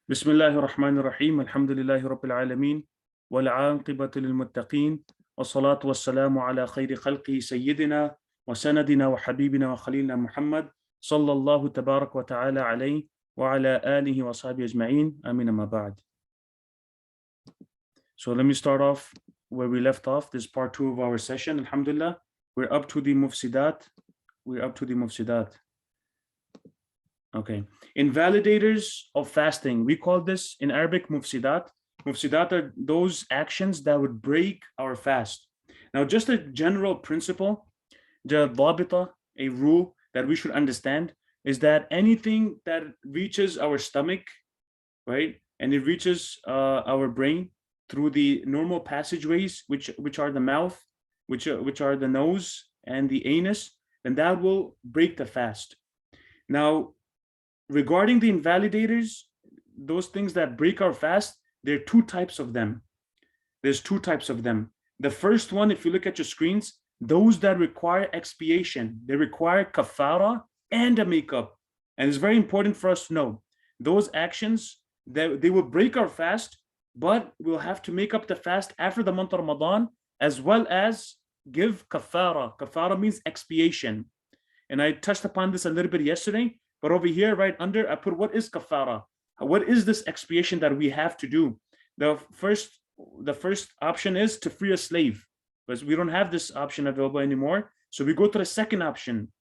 بسم الله الرحمن الرحيم الحمد لله رب العالمين والعاقبة للمتقين والصلاة والسلام على خير خلقه سيدنا وسندنا وحبيبنا وخليلنا محمد صلى الله تبارك وتعالى عليه وعلى آله وصحبه أجمعين آمين ما بعد. So let me start off where we left off. This is part 2 of our session. Alhamdulillah, we're up to the mufsidat. Okay, invalidators of fasting. We call this in Arabic mufsidat. Mufsidat are those actions that would break our fast. Now, just a general principle, the dhabita, a rule that we should understand, is that anything that reaches our stomach, right, and it reaches our brain through the normal passageways, which are the mouth, which are the nose and the anus, then that will break the fast. Now, regarding the invalidators, those things that break our fast, there are two types of them. There's two types of them. The first one, if you look at your screens, those that require expiation, they require kafara and a makeup. And it's very important for us to know those actions that they will break our fast, but we'll have to make up the fast after the month of Ramadan, as well as give kafara. Kafara means expiation. And I touched upon this a little bit yesterday. But over here, right under, I put what is kafara? What is this expiation that we have to do? The first option is to free a slave, because we don't have this option available anymore. So we go to the second option.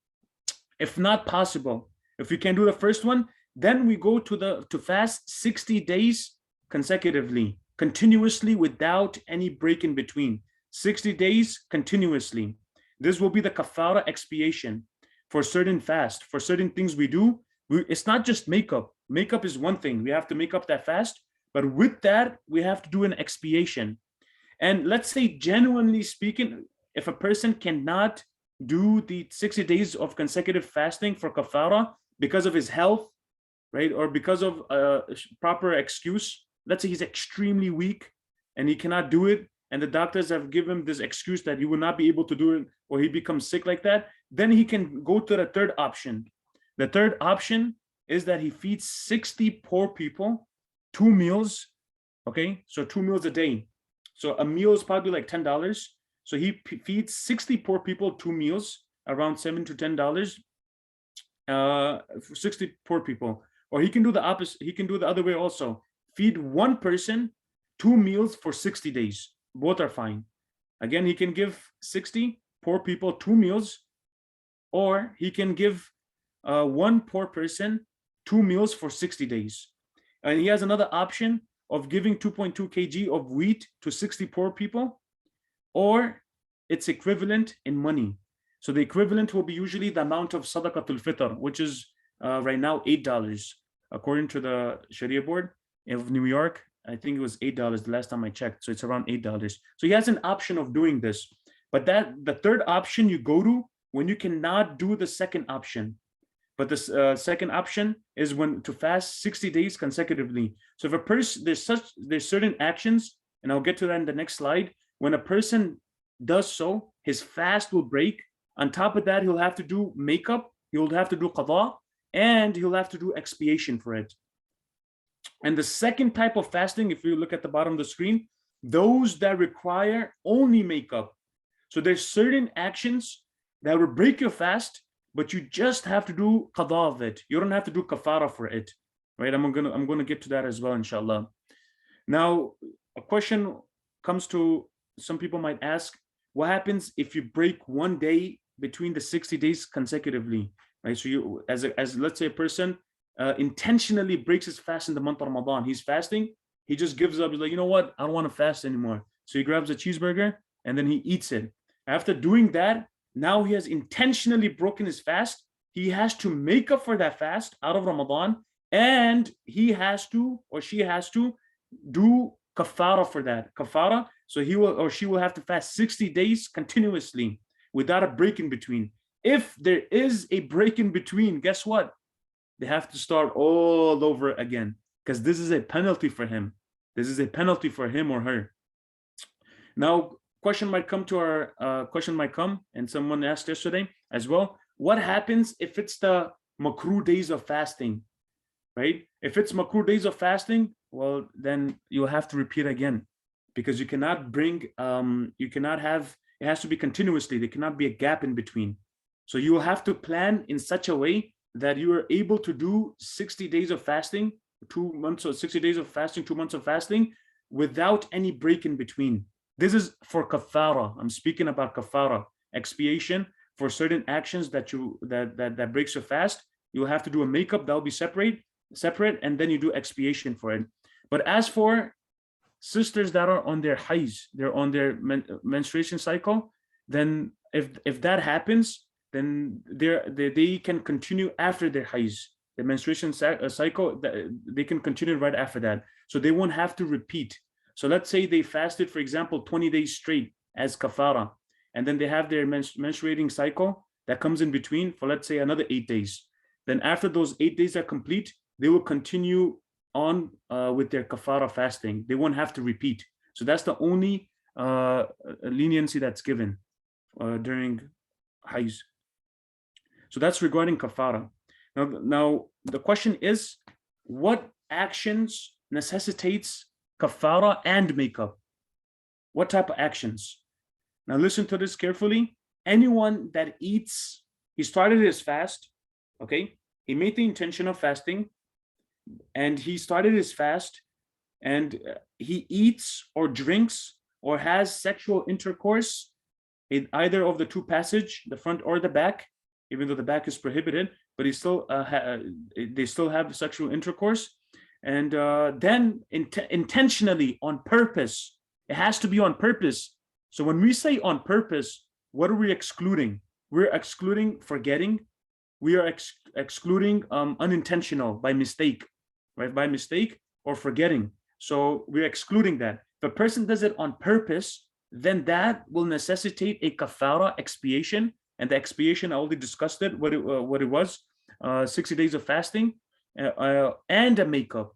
If not possible, if we can do the first one, then we go to fast 60 days consecutively, continuously, without any break in between. 60 days continuously. This will be the kafara expiation. For certain fast, for certain things we do, it's not just makeup. Makeup is one thing. We have to make up that fast, but with that, we have to do an expiation. And let's say, genuinely speaking, if a person cannot do the 60 days of consecutive fasting for kafara because of his health, right, or because of a proper excuse, let's say he's extremely weak and he cannot do it, and the doctors have given him this excuse that he will not be able to do it, or he becomes sick like that, then he can go to the third option. The third option is that he feeds 60 poor people 2 meals. Okay, so 2 meals a day. So a meal is probably like $10. So he feeds 60 poor people 2 meals, around $7 to $10, for 60 poor people. Or he can do the opposite. He can do the other way also. Feed one person 2 meals for 60 days. Both are fine. Again, he can give 60 poor people 2 meals, or he can give one poor person 2 meals for 60 days. And he has another option of giving 2.2 kg of wheat to 60 poor people, or it's equivalent in money. So the equivalent will be usually the amount of sadaqatul fitr, which is right now $8. According to the Sharia board of New York, I think it was $8 the last time I checked. So it's around $8. So he has an option of doing this. But the third option you go to when you cannot do the second option. But the second option is when to fast 60 days consecutively. So if a person, there's certain actions, and I'll get to that in the next slide. When a person does so, his fast will break. On top of that, he'll have to do makeup, he'll have to do qada, and he'll have to do expiation for it. And the second type of fasting, if you look at the bottom of the screen, those that require only makeup. So there's certain actions that will break your fast, but you just have to do qada of it. You don't have to do kafara for it, right? I'm gonna get to that as well, inshallah. Now, a question comes to, some people might ask, what happens if you break one day between the 60 days consecutively, right? So you, as let's say a person intentionally breaks his fast in the month of Ramadan. He's fasting, he just gives up. He's like, you know what? I don't want to fast anymore. So he grabs a cheeseburger and then he eats it. After doing that, now he has intentionally broken his fast. He has to make up for that fast out of Ramadan, and he has to, or she has to, do kafara for that. Kafara, so he will or she will have to fast 60 days continuously without a break in between. If there is a break in between, guess what? They have to start all over again, because this is a penalty for him. This is a penalty for him or her. Now, question might come, and someone asked yesterday as well, what happens if it's the makruh days of fasting? right? If it's makruh days of fasting, well, then you'll have to repeat again, because you cannot bring, you cannot have, it has to be continuously. There cannot be a gap in between. So you will have to plan in such a way that you are able to do 60 days of fasting, 2 months, or 60 days of fasting, 2 months of fasting, without any break in between. This is for kafara. I'm speaking about kafara, expiation for certain actions that that breaks your fast. You'll have to do a makeup that will be separate, and then you do expiation for it. But as for sisters that are on their haiz, they're on their menstruation cycle, then if that happens, then they can continue after their haiz, the menstruation cycle, they can continue right after that. So they won't have to repeat. So let's say they fasted, for example, 20 days straight as kafara, and then they have their menstruating cycle that comes in between for, let's say, another 8 days. Then after those 8 days are complete, they will continue on with their kafara fasting. They won't have to repeat. So that's the only leniency that's given during haiz. So that's regarding kafara. Now the question is, what actions necessitates kafara and makeup? What type of actions? Now listen to this carefully. Anyone that eats, he started his fast, okay? He made the intention of fasting, and he started his fast, and he eats or drinks or has sexual intercourse in either of the two passage, the front or the back, even though the back is prohibited, but he still they still have sexual intercourse, and then intentionally, on purpose. It has to be on purpose. So when we say on purpose, what are we excluding? We're excluding forgetting. We are excluding unintentional, by mistake, right? By mistake or forgetting. So we're excluding that. If a person does it on purpose, then that will necessitate a kafara, expiation. And the expiation, I already discussed it, what it was, 60 days of fasting, and a makeup.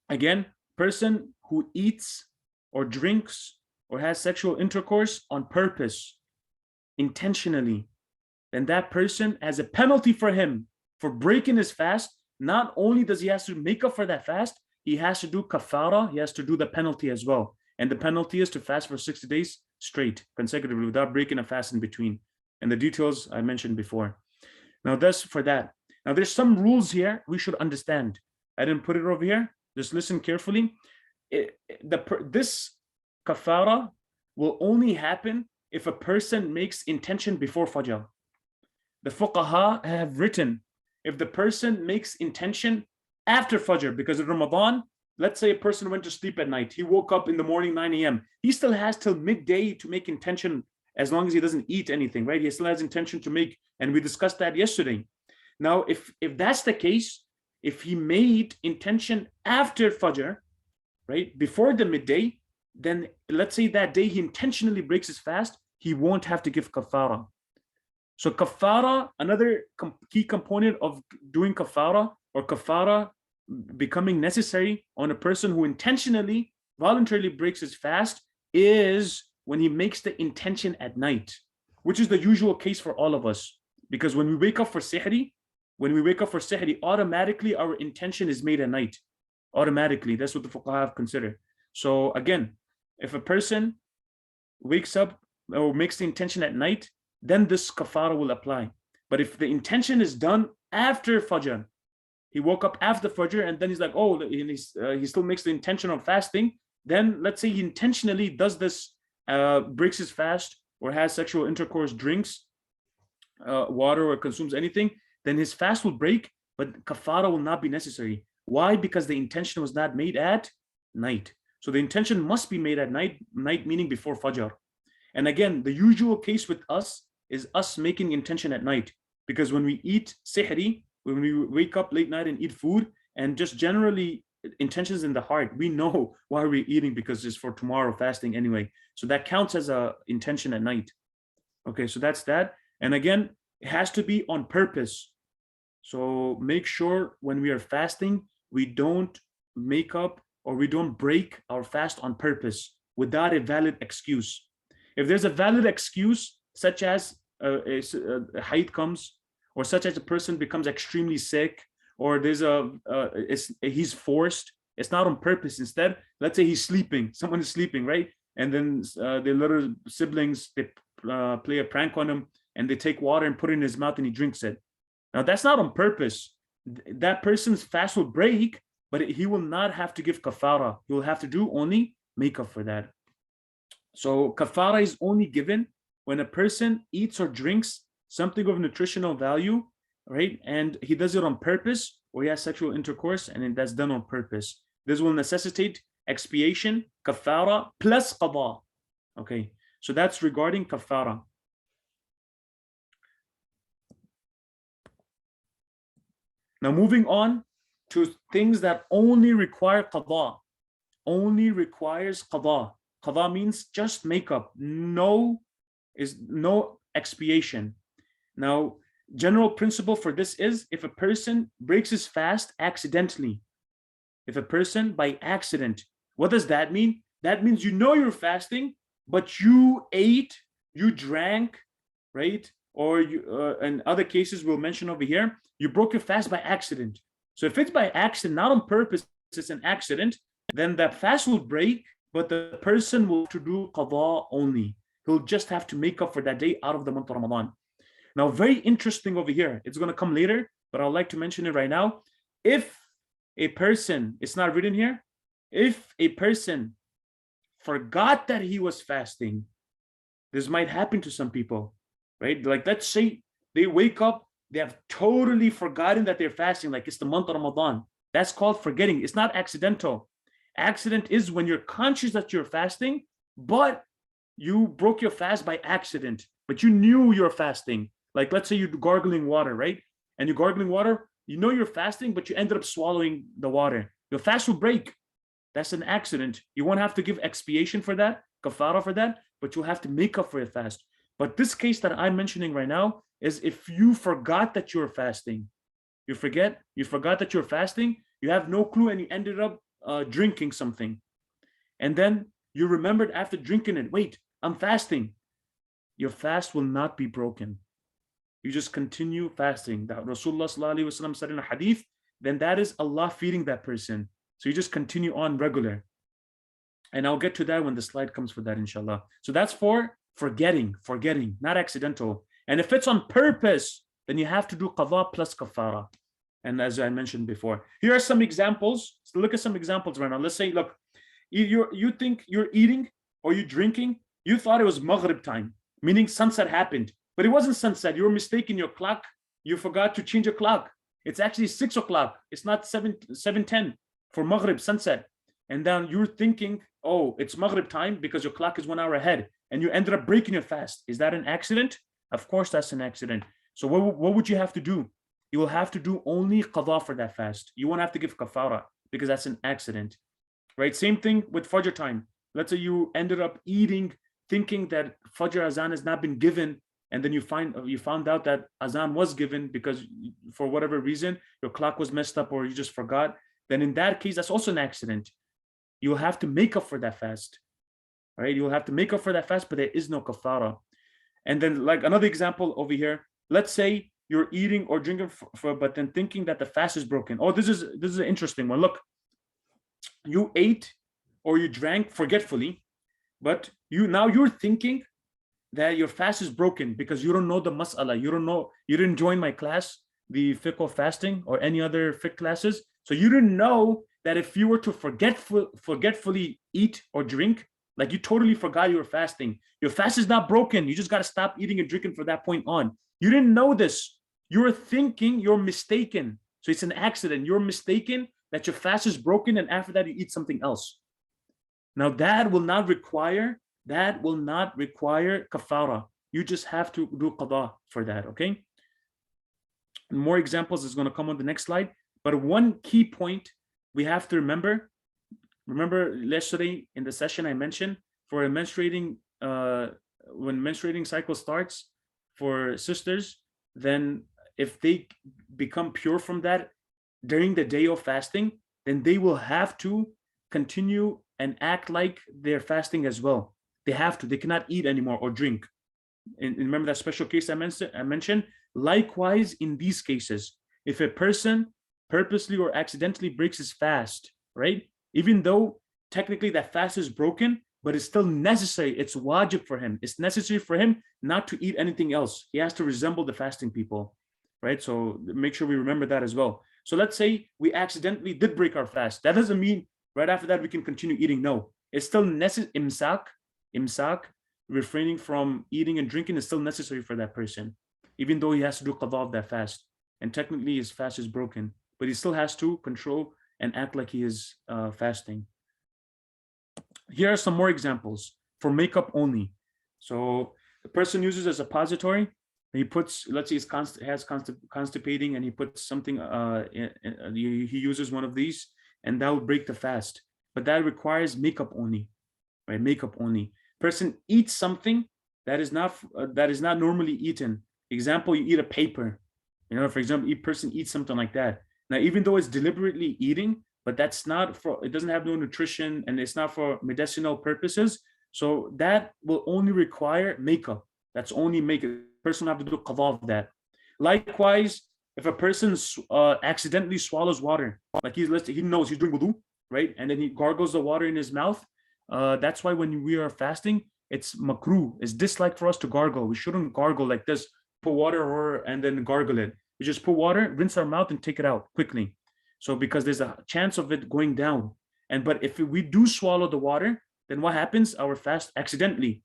Again, person who eats or drinks or has sexual intercourse on purpose, intentionally, then that person, as a penalty for him for breaking his fast, not only does he have to make up for that fast, he has to do kafara, he has to do the penalty as well. And the penalty is to fast for 60 days straight, consecutively, without breaking a fast in between. And the details I mentioned before. Now that's for that. Now there's some rules here we should understand. I didn't put it over here. Just listen carefully. This kafara will only happen if a person makes intention before Fajr. The fuqaha have written, if the person makes intention after Fajr, because of Ramadan, let's say a person went to sleep at night, he woke up in the morning 9 a.m. He still has till midday to make intention, as long as he doesn't eat anything, right? He still has intention to make, and we discussed that yesterday. Now, if that's the case, if he made intention after Fajr, right, before the midday, then let's say that day he intentionally breaks his fast, he won't have to give kafara. So kafara, another key component of doing kafara, or kafara becoming necessary on a person who intentionally, voluntarily breaks his fast, is when he makes the intention at night, which is the usual case for all of us. Because when we wake up for sihri, automatically our intention is made at night. Automatically, that's what the fuqaha have considered. So again, if a person wakes up or makes the intention at night, then this kafara will apply. But if the intention is done after Fajr, he woke up after Fajr, and then he's like, oh, he still makes the intention of fasting, then let's say he intentionally does this, breaks his fast, or has sexual intercourse, drinks water, or consumes anything, then his fast will break, but kafara will not be necessary. Why? Because the intention was not made at night. So the intention must be made at night meaning before Fajr. And again, the usual case with us is us making intention at night, because when we eat sihri, when we wake up late night and eat food, and just generally intentions in the heart, we know why we're eating, because it's for tomorrow fasting anyway. So that counts as a intention at night. Okay, so that's that. And again, it has to be on purpose. So make sure when we are fasting, we don't make up or we don't break our fast on purpose without a valid excuse. If there's a valid excuse, such as a haid comes, or such as a person becomes extremely sick, or there's he's forced. It's not on purpose. Instead, let's say he's sleeping. Someone is sleeping, right? And then their little siblings, they play a prank on him, and they take water and put it in his mouth, and he drinks it. Now that's not on purpose. That person's fast will break, but he will not have to give kafara. He will have to do only makeup for that. So kafara is only given when a person eats or drinks something of nutritional value, right? And he does it on purpose, or he has sexual intercourse, and that's done on purpose. This will necessitate expiation, kafara, plus qada. Okay, so that's regarding kafara. Now moving on to things that only require qada, only requires qada. Qada means just makeup, no expiation. Now, general principle for this is if a person breaks his fast accidentally, if a person by accident, what does that mean? That means you know you're fasting, but you ate, you drank, right? Or you, in other cases we'll mention over here, you broke your fast by accident. So if it's by accident, not on purpose, it's an accident, then that fast will break, but the person will have to do qada only. He'll just have to make up for that day out of the month of Ramadan. Now, very interesting over here. It's going to come later, but I'd like to mention it right now. If a person, it's not written here, if a person forgot that he was fasting, this might happen to some people, right? Like, let's say they wake up, they have totally forgotten that they're fasting, like it's the month of Ramadan. That's called forgetting. It's not accidental. Accident is when you're conscious that you're fasting, but you broke your fast by accident, but you knew you're fasting. Like, let's say you're gargling water, right? And you're gargling water, you know you're fasting, but you ended up swallowing the water. Your fast will break. That's an accident. You won't have to give expiation for that, kafara for that, but you'll have to make up for your fast. But this case that I'm mentioning right now is if you forgot that you're fasting. You forgot that you're fasting, you have no clue, and you ended up drinking something. And then you remembered after drinking it, wait, I'm fasting. Your fast will not be broken. You just continue fasting. That Rasulullah sallallahu alaihi wasallam said in a hadith, then that is Allah feeding that person. So you just continue on regular. And I'll get to that when the slide comes for that, inshallah. So that's for forgetting, not accidental. And if it's on purpose, then you have to do qadha plus kafara. And as I mentioned before, here are some examples. So look at some examples right now. Let's say, look, you think you're eating or you're drinking, you thought it was Maghrib time, meaning sunset happened, but it wasn't sunset. You were mistaken your clock. You forgot to change your clock. It's actually 6 o'clock. It's not 7:10 for Maghrib, sunset. And then you're thinking, oh, it's Maghrib time because your clock is 1 hour ahead, and you ended up breaking your fast. Is that an accident? Of course, that's an accident. So what would you have to do? You will have to do only qadha for that fast. You won't have to give kafara because that's an accident, right? Same thing with Fajr time. Let's say you ended up eating thinking that Fajr azan has not been given, and then you found out that azan was given because for whatever reason your clock was messed up or you just forgot. Then in that case, that's also an accident. You'll have to make up for that fast, right? You'll have to make up for that fast, but there is no kafara. And then, like another example over here, let's say you're eating or drinking but then thinking that the fast is broken. Oh, this is an interesting one. Look, you ate or you drank forgetfully, but you're thinking that your fast is broken because you don't know the mas'ala. You didn't join my class, the Fiqh of fasting or any other fiqh classes. So you didn't know that if you were to forgetfully eat or drink, like you totally forgot you were fasting, your fast is not broken. You just got to stop eating and drinking from that point on. You didn't know this. You're thinking you're mistaken. So it's an accident. You're mistaken that your fast is broken, and after that you eat something else. Now that will not require kafara. You just have to do qada for that, okay? More examples is going to come on the next slide. But one key point we have to remember yesterday in the session I mentioned for a menstruating, when menstruating cycle starts for sisters, then if they become pure from that during the day of fasting, then they will have to continue and act like they're fasting as well. They have to. They cannot eat anymore or drink. And remember that special case I mentioned? Likewise, in these cases, if a person purposely or accidentally breaks his fast, right? Even though technically that fast is broken, but it's still necessary. It's wajib for him. It's necessary for him not to eat anything else. He has to resemble the fasting people, right? So make sure we remember that as well. So let's say we accidentally did break our fast. That doesn't mean right after that we can continue eating. No, it's still necessary. Imsak, refraining from eating and drinking is still necessary for that person, even though he has to do qada of that fast. And technically his fast is broken, but he still has to control and act like he is fasting. Here are some more examples for makeup only. So the person uses a suppository. He puts, let's say has constipating, and he puts something, he uses one of these, and that will break the fast. But that requires makeup only, right? Makeup only. Person eats something that is not normally eaten. Example, you eat a paper. For example, person eats something like that. Now, even though it's deliberately eating, but that's not for, it doesn't have no nutrition and it's not for medicinal purposes. So that will only require makeup. That's only makeup. Person will have to do qada of that. Likewise, if a person accidentally swallows water, like he knows he's doing wudu, right? And then he gargles the water in his mouth. That's why when we are fasting, it's makruh. It's disliked for us to gargle. We shouldn't gargle like this, put water and then gargle it. We just put water, rinse our mouth, and take it out quickly. So because there's a chance of it going down. But if we do swallow the water, then what happens? Our fast accidentally,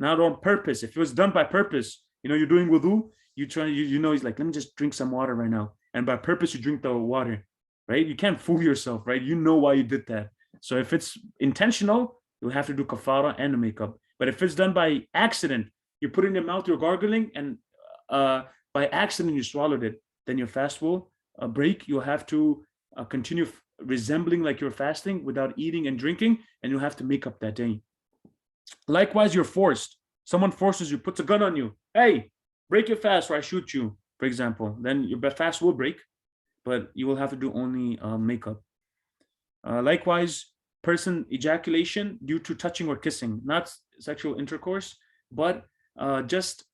not on purpose. If it was done by purpose, you're doing wudu, he's like, let me just drink some water right now. And by purpose, you drink the water, right? You can't fool yourself, right? You know why you did that. So if it's intentional, you'll have to do kafara and the makeup. But if it's done by accident, you put it in your mouth, you're gargling, and by accident you swallowed it, then your fast will break. You'll have to continue resembling like you're fasting without eating and drinking, and you'll have to make up that day. Likewise, you're forced. Someone forces you, puts a gun on you. Hey, break your fast or I shoot you, for example. Then your fast will break, but you will have to do only makeup. Likewise, person ejaculation due to touching or kissing, not sexual intercourse, but just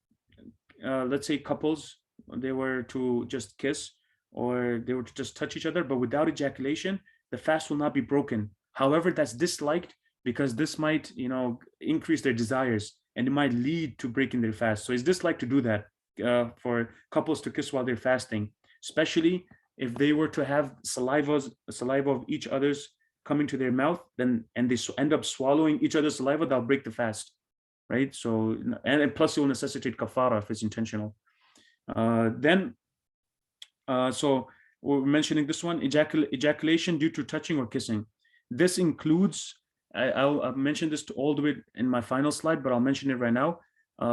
let's say couples, they were to just kiss or they were to just touch each other, but without ejaculation, the fast will not be broken. However, that's disliked because this might, increase their desires and it might lead to breaking their fast. So it's disliked to do that for couples to kiss while they're fasting, especially if they were to have saliva of each other's coming to their mouth, and they end up swallowing each other's saliva, that'll break the fast, right? So, and plus it will necessitate kafara if it's intentional. So we're mentioning this one, ejaculation due to touching or kissing. This includes, I'll mention this all the way in my final slide, but I'll mention it right now.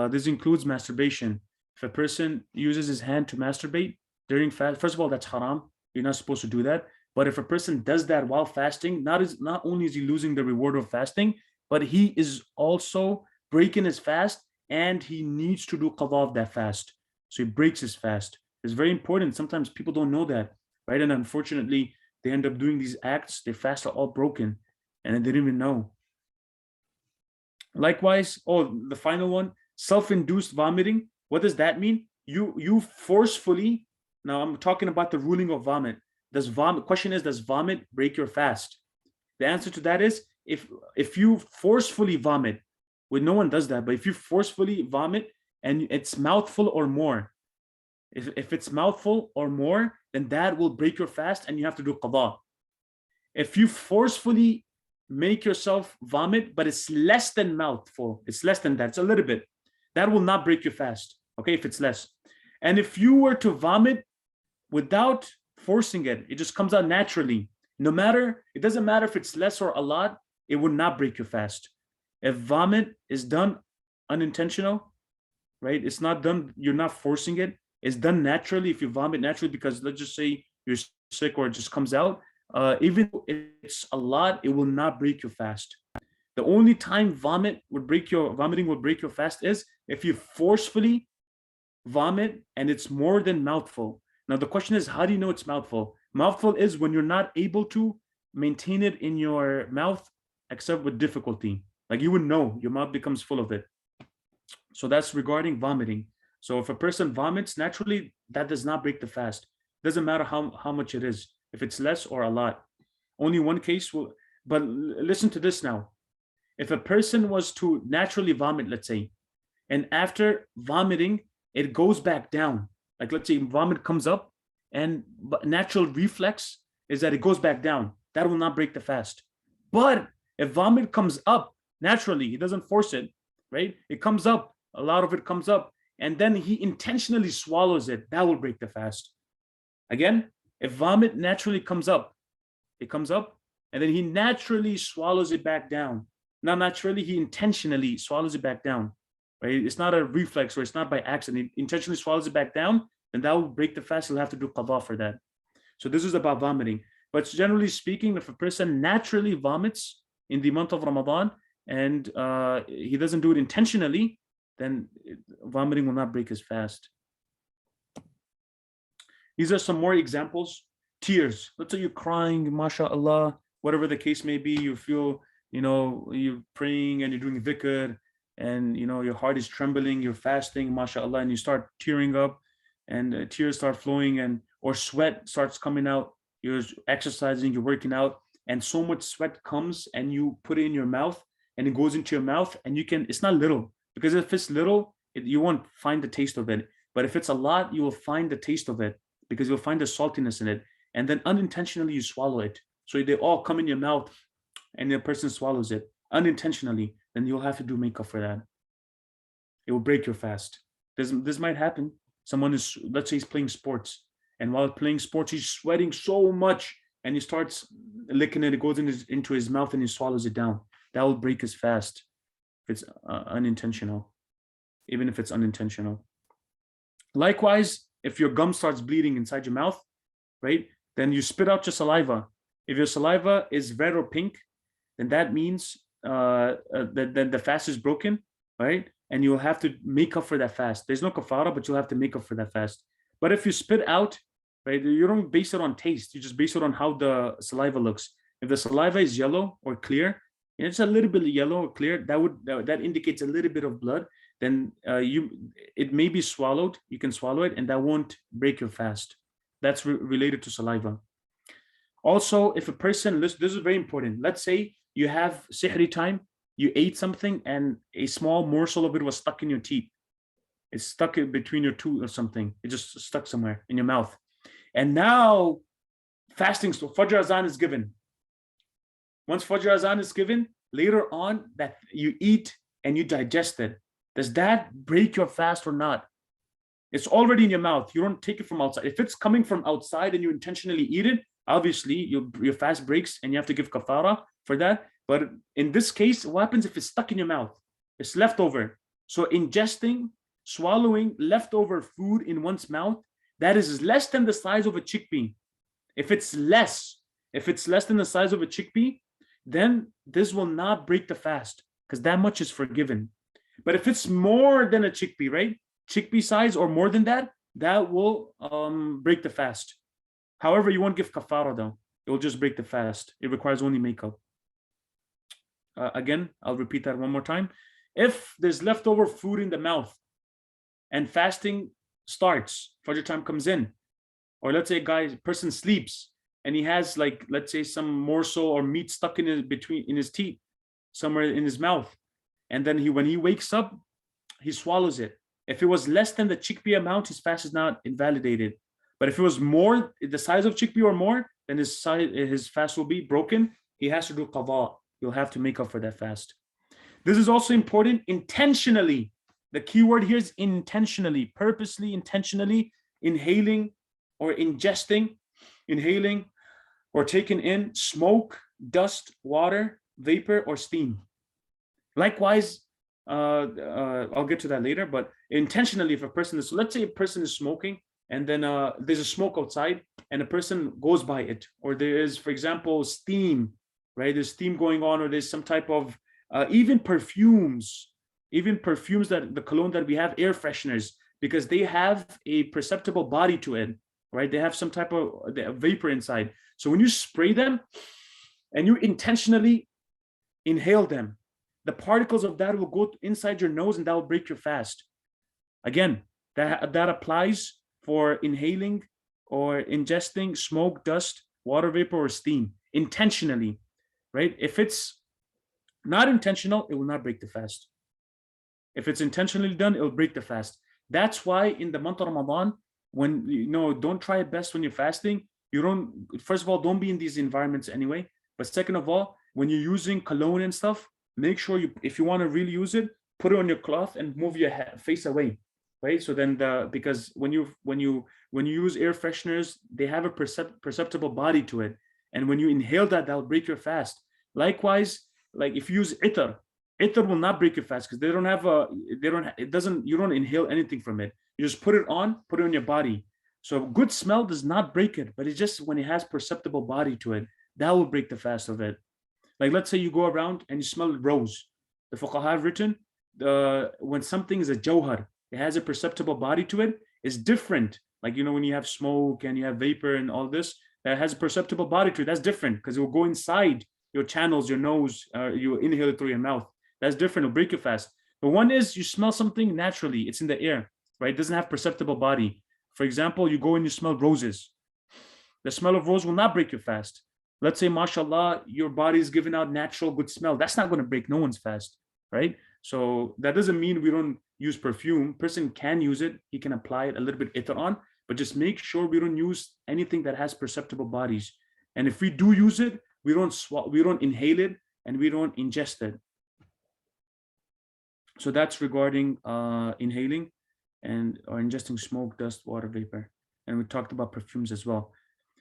This includes masturbation. If a person uses his hand to masturbate during fast, first of all, that's haram. You're not supposed to do that. But if a person does that while fasting, not only is he losing the reward of fasting, but he is also breaking his fast, and he needs to do qada of that fast. So he breaks his fast. It's very important. Sometimes people don't know that, right? And unfortunately, they end up doing these acts. Their fasts are all broken, and they didn't even know. Likewise, the final one, self-induced vomiting. What does that mean? You forcefully. Now I'm talking about the ruling of vomit. Question is, does vomit break your fast? The answer to that is, if you forcefully vomit, no one does that, but if you forcefully vomit and it's mouthful or more, if it's mouthful or more, then that will break your fast and you have to do qada. If you forcefully make yourself vomit, but it's less than mouthful, it's less than that, it's a little bit, that will not break your fast, okay, if it's less. And if you were to vomit without forcing it, it just comes out naturally. It doesn't matter if it's less or a lot, it would not break your fast. If vomit is done unintentional, right? It's not done, you're not forcing it. It's done naturally. If you vomit naturally, because let's just say you're sick or it just comes out, even if it's a lot, it will not break your fast. The only time vomiting would break your fast is if you forcefully vomit and it's more than mouthful. Now the question is, how do you know it's mouthful? Mouthful is when you're not able to maintain it in your mouth except with difficulty. Like you would know, your mouth becomes full of it. So that's regarding vomiting. So if a person vomits, naturally, that does not break the fast. Doesn't matter how much it is, if it's less or a lot. Only one case will, but listen to this now. If a person was to naturally vomit, let's say, and after vomiting, it goes back down. Like let's say vomit comes up and natural reflex is that it goes back down. That will not break the fast. But if vomit comes up naturally, he doesn't force it, right? It comes up, a lot of it comes up, and then he intentionally swallows it, that will break the fast. Again, if vomit naturally comes up, it comes up, and then he naturally swallows it back down. Not naturally, he intentionally swallows it back down, right? It's not a reflex or it's not by accident. He intentionally swallows it back down, then that will break the fast. He'll have to do qada for that. So this is about vomiting. But generally speaking, if a person naturally vomits in the month of Ramadan and he doesn't do it intentionally, then vomiting will not break his fast. These are some more examples. Tears. Let's say you're crying, mashallah, whatever the case may be, you feel, you're praying and you're doing dhikr and, your heart is trembling, you're fasting, mashallah, and you start tearing up and tears start flowing or sweat starts coming out. You're exercising, you're working out, and so much sweat comes and you put it in your mouth and it goes into your mouth and it's not little, because if it's little, you won't find the taste of it. But if it's a lot, you will find the taste of it because you'll find the saltiness in it. And then unintentionally you swallow it. So they all come in your mouth and the person swallows it unintentionally, then you'll have to do makeup for that. It will break your fast. This might happen. Someone is, let's say he's playing sports, and while playing sports, he's sweating so much and he starts licking it. It goes into his mouth and he swallows it down. That will break his fast if it's unintentional, even if it's unintentional. Likewise, if your gum starts bleeding inside your mouth, right, then you spit out your saliva. If your saliva is red or pink, then that means that the fast is broken, right? And you'll have to make up for that fast. There's no kafara, but you'll have to make up for that fast. But if you spit out, right, you don't base it on taste. You just base it on how the saliva looks. If the saliva is yellow or clear, and it's a little bit yellow or clear, that indicates a little bit of blood. Then it may be swallowed. You can swallow it, and that won't break your fast. That's related to saliva. Also, if a person, this is very important. Let's say you have sihri time, you ate something and a small morsel of it was stuck in your teeth. It's stuck in between your tooth or something. It just stuck somewhere in your mouth. And now fasting, so Fajr Azan is given. Once Fajr Azan is given, later on that you eat and you digest it. Does that break your fast or not? It's already in your mouth. You don't take it from outside. If it's coming from outside and you intentionally eat it, obviously your fast breaks and you have to give kafara for that. But in this case, what happens if it's stuck in your mouth? It's leftover. So ingesting, swallowing leftover food in one's mouth, that is less than the size of a chickpea. If it's less than the size of a chickpea, then this will not break the fast because that much is forgiven. But if it's more than a chickpea, right? Chickpea size or more than that, that will break the fast. However, you won't give kafara though. It will just break the fast. It requires only makeup. Again, I'll repeat that one more time. If there's leftover food in the mouth and fasting starts, Fajr time comes in, or let's say a person sleeps and he has let's say some morsel or meat stuck in his teeth, somewhere in his mouth. And then when he wakes up, he swallows it. If it was less than the chickpea amount, his fast is not invalidated. But if it was more, the size of chickpea or more, then his fast will be broken. He has to do qada. You'll have to make up for that fast. This is also important, intentionally. The key word here is intentionally, purposely, intentionally, inhaling or ingesting, inhaling or taking in smoke, dust, water, vapor, or steam. Likewise, I'll get to that later, but intentionally, if a person is, let's say a person is smoking and then there's a smoke outside and a person goes by it, or there is, for example, steam, right? There's steam going on, or there's some type of, even perfumes that the cologne that we have, air fresheners, because they have a perceptible body to it, right? They have some type of vapor inside. So when you spray them and you intentionally inhale them, the particles of that will go inside your nose and that will break your fast. Again, that applies for inhaling or ingesting smoke, dust, water vapor, or steam intentionally, right? If it's not intentional, it will not break the fast. If it's intentionally done, it will break the fast. That's why in the month of Ramadan, when don't try it best when you're fasting. You don't, first of all, don't be in these environments anyway. But second of all, when you're using cologne and stuff, make sure if you want to really use it, put it on your cloth and move your face away, right? So then because when you use air fresheners, they have a perceptible body to it, and when you inhale that'll break your fast. Likewise, like if you use itar will not break your fast because you don't inhale anything from it. You just put it on your body. So good smell does not break it, but it's just when it has perceptible body to it, that will break the fast of it. Like let's say you go around and you smell rose. The fuqaha have written, when something is a jawhar, it has a perceptible body to it, it's different. Like, when you have smoke and you have vapor and all this, that has a perceptible body to it, that's different because it will go inside your channels, your nose, you inhale it through your mouth. That's different, it'll break your fast. But one is you smell something naturally, it's in the air, right? It doesn't have perceptible body. For example, you go and you smell roses. The smell of rose will not break your fast. Let's say, mashallah, your body is giving out natural good smell. That's not going to break no one's fast, right? So that doesn't mean we don't use perfume. Person can use it. He can apply it a little bit itar on, but just make sure we don't use anything that has perceptible bodies. And if we do use it, we don't inhale it and we don't ingest it. So that's regarding inhaling or ingesting smoke, dust, water vapor. And we talked about perfumes as well.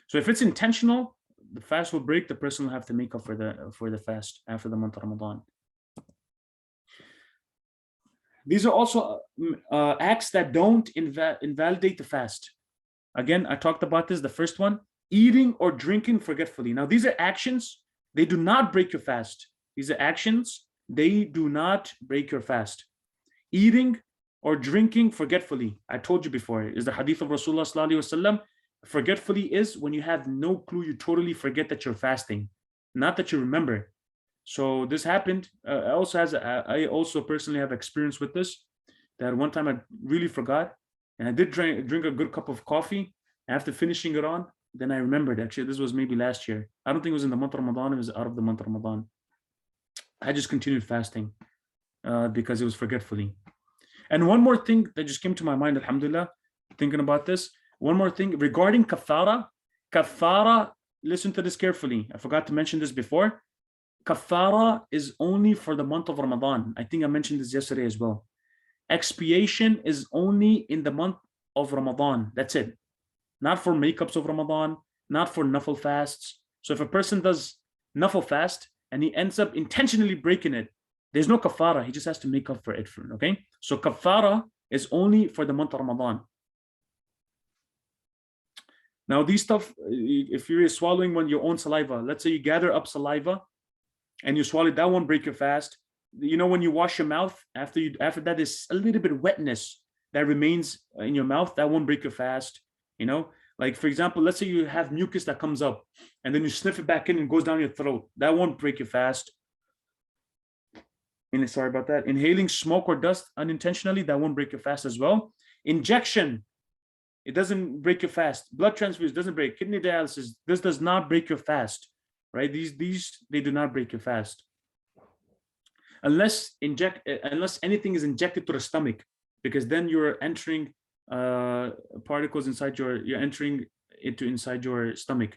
So if it's intentional, the fast will break. The person will have to make up for the fast after the month of Ramadan. These are also acts that don't invalidate the fast. Again, I talked about this. The first one, eating or drinking forgetfully. Now, these are actions. They do not break your fast. These are actions. They do not break your fast. Eating or drinking forgetfully. I told you before, is the hadith of Rasulullah sallallahu alaihi wasallam. Forgetfully is when you have no clue, you totally forget that you're fasting, not that you remember. So this happened. I also personally have experience with this, that one time I really forgot, and I did drink a good cup of coffee. After finishing it on, then I remembered. Actually, this was maybe last year. I don't think it was in the month of Ramadan. It was out of the month of Ramadan. I just continued fasting because it was forgetfully. And one more thing that just came to my mind, alhamdulillah, thinking about this. One more thing regarding kafara. Kafara, listen to this carefully. I forgot to mention this before. Kafara is only for the month of Ramadan. I think I mentioned this yesterday as well. Expiation is only in the month of Ramadan. That's it. Not for makeups of Ramadan, not for nafil fasts. So if a person does nafil fast and he ends up intentionally breaking it, there's no kafara. He just has to make up for it. Okay? So kafara is only for the month of Ramadan. Now, these stuff, if you're swallowing your own saliva, let's say you gather up saliva and you swallow it, that won't break your fast. When you wash your mouth, after that, there's a little bit of wetness that remains in your mouth, that won't break your fast. Like for example, let's say you have mucus that comes up and then you sniff it back in and goes down your throat. That won't break your fast. Sorry about that. Inhaling smoke or dust unintentionally, that won't break your fast as well. Injection, it doesn't break your fast. Blood transfusion doesn't break. Kidney dialysis, this does not break your fast, right? These they do not break your fast. Unless anything is injected to the stomach, because then you're entering particles inside you're entering it inside your stomach.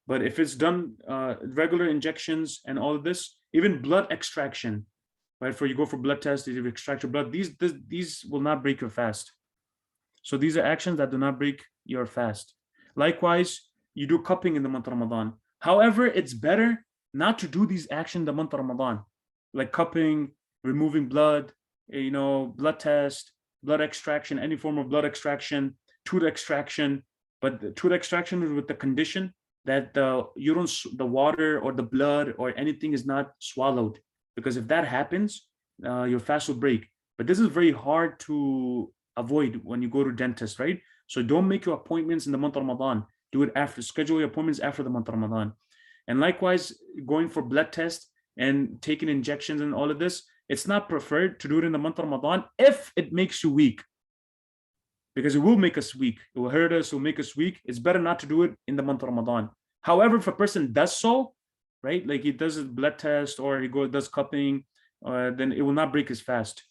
But if it's done regular injections and all of this, even blood extraction, right? You go for blood tests, you extract your blood. These will not break your fast. So these are actions that do not break your fast. Likewise, you do cupping in the month of Ramadan. However, it's better not to do these actions in the month of Ramadan, like cupping, removing blood, blood test, blood extraction, any form of blood extraction, tooth extraction. But the tooth extraction is with the condition that the water or the blood or anything is not swallowed, because if that happens, your fast will break. But this is very hard to avoid when you go to dentist, right? So don't make your appointments in the month of Ramadan. Do it after. Schedule your appointments after the month of Ramadan. And likewise, going for blood test, and taking injections and all of this, it's not preferred to do it in the month of Ramadan if it makes you weak, because it will make us weak. It will hurt us, it will make us weak. It's better not to do it in the month of Ramadan. However, if a person does so, right, like he does a blood test or he does cupping, then it will not break his fast.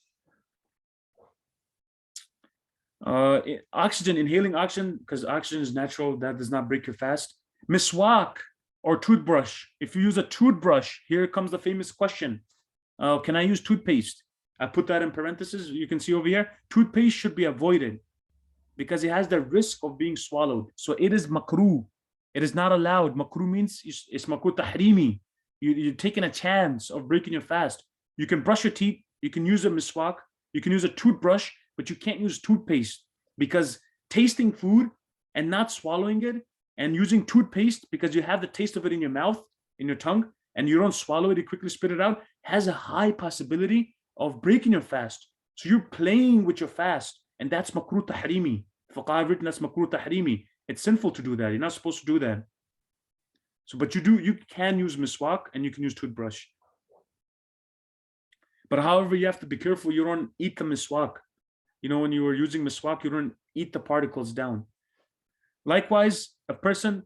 Oxygen, inhaling oxygen, because oxygen is natural, that does not break your fast. Miswak or toothbrush. If you use a toothbrush, here comes the famous question. Can I use toothpaste? I put that in parentheses. You can see over here, toothpaste should be avoided because it has the risk of being swallowed. So it is makruh. It is not allowed. Makruh means it's makruh tahrimi. You're taking a chance of breaking your fast. You can brush your teeth. You can use a miswak. You can use a toothbrush, but you can't use toothpaste, because tasting food and not swallowing it and using toothpaste because you have the taste of it in your mouth, in your tongue, and you don't swallow it, you quickly spit it out, has a high possibility of breaking your fast. So you're playing with your fast, and that's makruh tahrimi. Fiqh have written that's makruh tahrimi. It's sinful to do that. You're not supposed to do that. So, but you can use miswak and you can use toothbrush. But however, you have to be careful you don't eat the miswak. You know, when you are using miswak, you don't eat the particles down. Likewise, a person,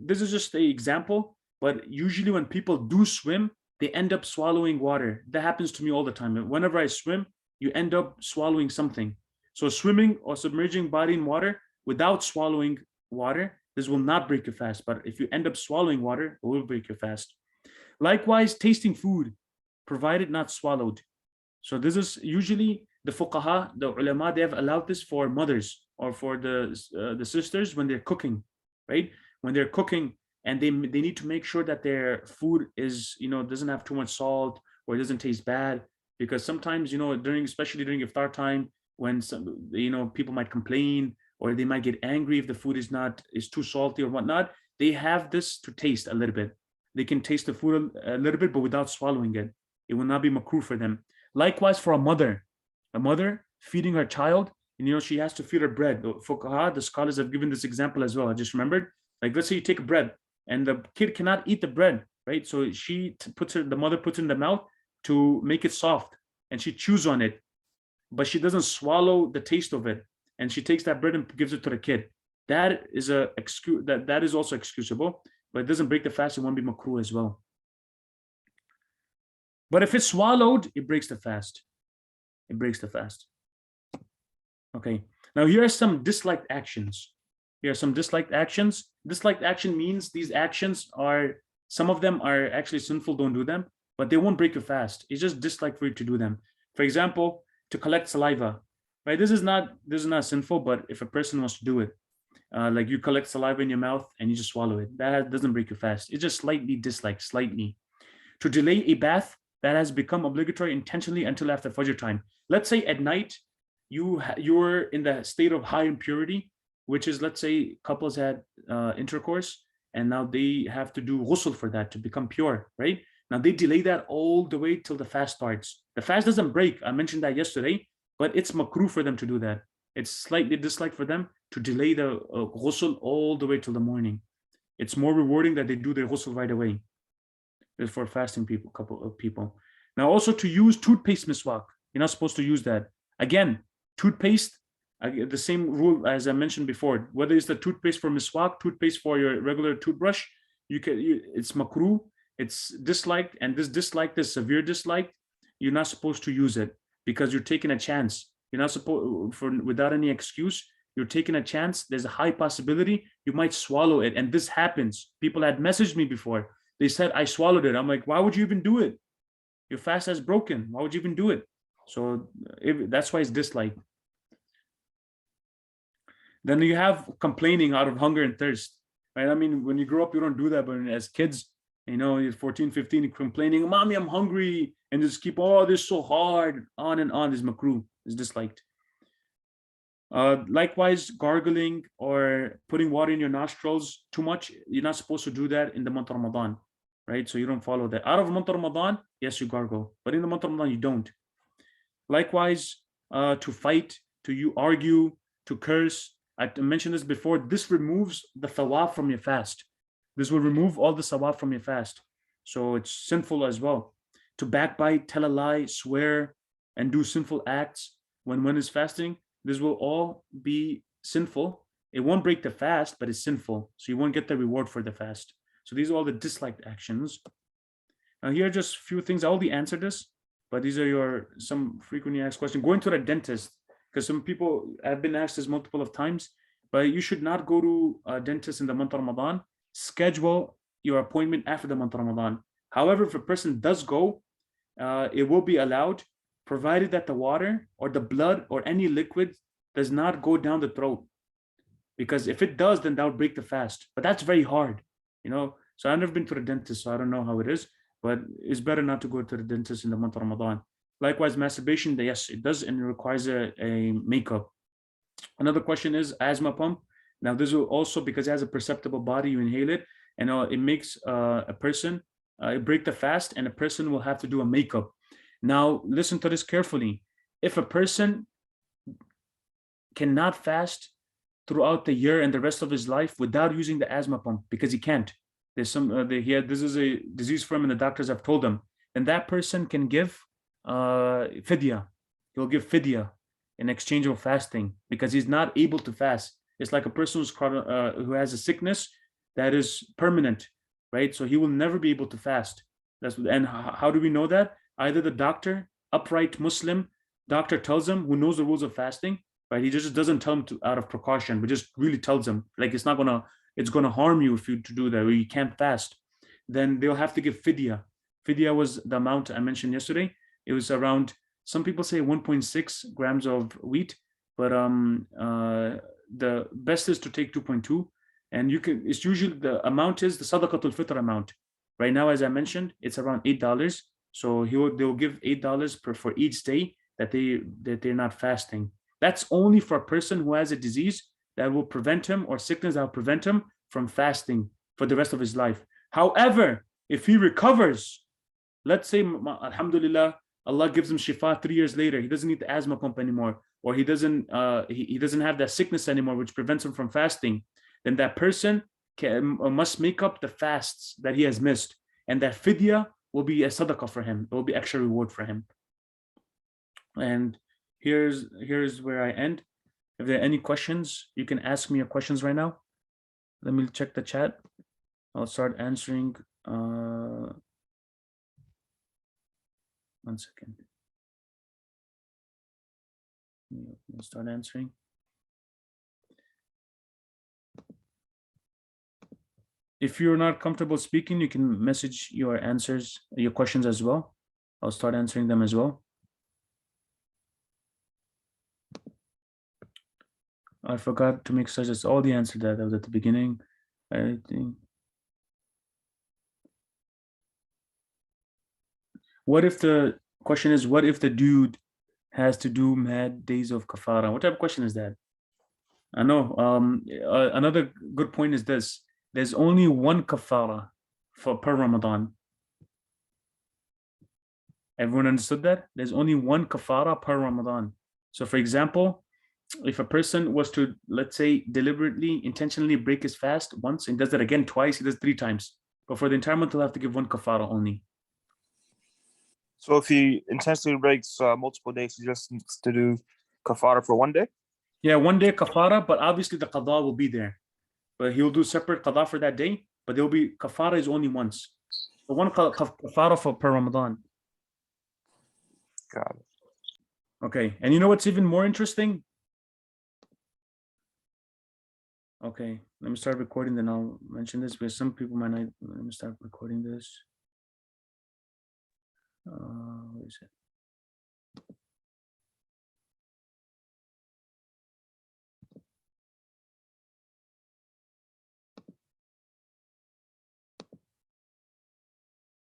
this is just an example, but usually when people do swim, they end up swallowing water. That happens to me all the time. Whenever I swim, you end up swallowing something. So swimming or submerging body in water without swallowing water, this will not break your fast. But if you end up swallowing water, it will break your fast. Likewise, tasting food, provided not swallowed. So this is usually the fuqaha, the ulama, they have allowed this for mothers or for the sisters when they're cooking, right? When they're cooking and they need to make sure that their food is, doesn't have too much salt or it doesn't taste bad, because sometimes, especially during iftar time, when people might complain or they might get angry if the food is too salty or whatnot, they have this to taste a little bit. They can taste the food a little bit, but without swallowing it. It will not be makruh for them. Likewise, for a mother feeding her child, and she has to feed her bread. Fuqaha, the scholars have given this example as well. I just remembered. Like, let's say you take bread and the kid cannot eat the bread, right? So the mother puts it in the mouth to make it soft, and she chews on it, but she doesn't swallow the taste of it, and she takes that bread and gives it to the kid. That is that is also excusable, but it doesn't break the fast. It won't be makruh as well. But if it's swallowed, it breaks the fast. It breaks the fast. Okay. Now here are some disliked actions. Here are some disliked actions. Disliked action means these actions some of them are actually sinful, don't do them, but they won't break your fast. It's just disliked for you to do them. For example, to collect saliva, right? This is not sinful, but if a person wants to do it, like you collect saliva in your mouth and you just swallow it, that doesn't break your fast. It's just slightly disliked, slightly. To delay a bath that has become obligatory intentionally until after Fajr time. Let's say at night, you're in the state of high impurity, which is, let's say couples had intercourse and now they have to do ghusl for that to become pure, right? Now they delay that all the way till the fast starts. The fast doesn't break. I mentioned that yesterday, but it's makruh for them to do that. It's slightly disliked for them to delay the ghusl all the way till the morning. It's more rewarding that they do their ghusl right away. Is for fasting couple of people. Now also to use toothpaste miswak. You're not supposed to use that. Again, toothpaste, the same rule as I mentioned before. Whether it's the toothpaste for miswak, toothpaste for your regular toothbrush, it's makruh, it's disliked, and this severe dislike, you're not supposed to use it because you're taking a chance. You're not supposed, without any excuse, you're taking a chance. There's a high possibility you might swallow it, and this happens. People had messaged me before. They said, I swallowed it. I'm like, why would you even do it? Your fast has broken. Why would you even do it? So that's why it's disliked. Then you have complaining out of hunger and thirst, right? I mean, when you grow up, you don't do that. But as kids, you're 14, 15, you're complaining, Mommy, I'm hungry. And just keep, this is so hard. On and on. This makruh is disliked. Likewise, gargling or putting water in your nostrils too much, you're not supposed to do that in the month of Ramadan, right? So you don't follow that. Out of the month of Ramadan, yes, you gargle, but in the month of Ramadan, you don't. Likewise, to fight, to argue, to curse. I mentioned this before. This removes the thawab from your fast. This will remove all the thawab from your fast. so it's sinful as well. To backbite, tell a lie, swear, and do sinful acts when one is fasting, this will all be sinful. It won't break the fast, but it's sinful, so you won't get the reward for the fast. So these are all the disliked actions. Now here are just a few things. I already answered this, but these are some frequently asked questions. Going to the dentist, because some people have been asked this multiple of times, but you should not go to a dentist in the month of Ramadan. Schedule your appointment after the month of Ramadan. However, if a person does go, it will be allowed, provided that the water or the blood or any liquid does not go down the throat. Because if it does, then that would break the fast. But that's very hard, So I've never been to the dentist, so I don't know how it is. But it's better not to go to the dentist in the month of Ramadan. Likewise, masturbation, yes, it does, and it requires a makeup. Another question is asthma pump. Now, this will also, because it has a perceptible body, you inhale it, and it makes a person break the fast, and a person will have to do a makeup. Now, listen to this carefully. If a person cannot fast throughout the year and the rest of his life without using the asthma pump, because he can't, there's some this is a disease for him, and the doctors have told him, then that person can give fidya. He'll give fidya in exchange of fasting, because he's not able to fast. It's like a person who has a sickness that is permanent, right? So he will never be able to fast. And how do we know that? Either the doctor, upright Muslim doctor, tells him, who knows the rules of fasting, right? He just doesn't tell him out of precaution, but just really tells him, like, it's gonna harm you if you to do that, or you can't fast. Then they'll have to give fidya. Fidya was the amount I mentioned yesterday. It was around, some people say 1.6 grams of wheat, but the best is to take 2.2. And it's usually, the amount is the sadaqatul fitr amount. Right now, as I mentioned, it's around $8. So they'll give $8 for each day that they're not fasting. That's only for a person who has a disease that will prevent him, or sickness that will prevent him from fasting for the rest of his life. However, if he recovers, let's say, alhamdulillah, Allah gives him shifa 3 years later, he doesn't need the asthma pump anymore, or he doesn't have that sickness anymore, which prevents him from fasting, then that person must make up the fasts that he has missed, and that fidya will be a sadaqah for him. It will be extra reward for him. And here's where I end. If there are any questions, you can ask me your questions right now. Let me check the chat. I'll start answering. 1 second. I'll start answering. If you're not comfortable speaking, you can message your answers, your questions as well. I'll start answering them as well. I forgot to make such as all the answer that was at the beginning. I think. What if the question is, what if the dude has to do mad days of kafara? What type of question is that? I know. Another good point is this. There's only one kafara per Ramadan. Everyone understood that? There's only one kafara per Ramadan. So for example, if a person was to, let's say, deliberately, intentionally break his fast once and does that again twice, he does 3 times. But for the entire month, he'll have to give one kafara only. So if he intentionally breaks multiple days, he just needs to do kafara for 1 day? Yeah, 1 day kafara, but obviously the qada will be there. But he'll do separate qada for that day, but there'll be, kafara is only once. So one kafara for per Ramadan. Got it. Okay, and you know what's even more interesting? Okay, let me start recording, then I'll mention this, because some people might not. Let me start recording this. Where is it?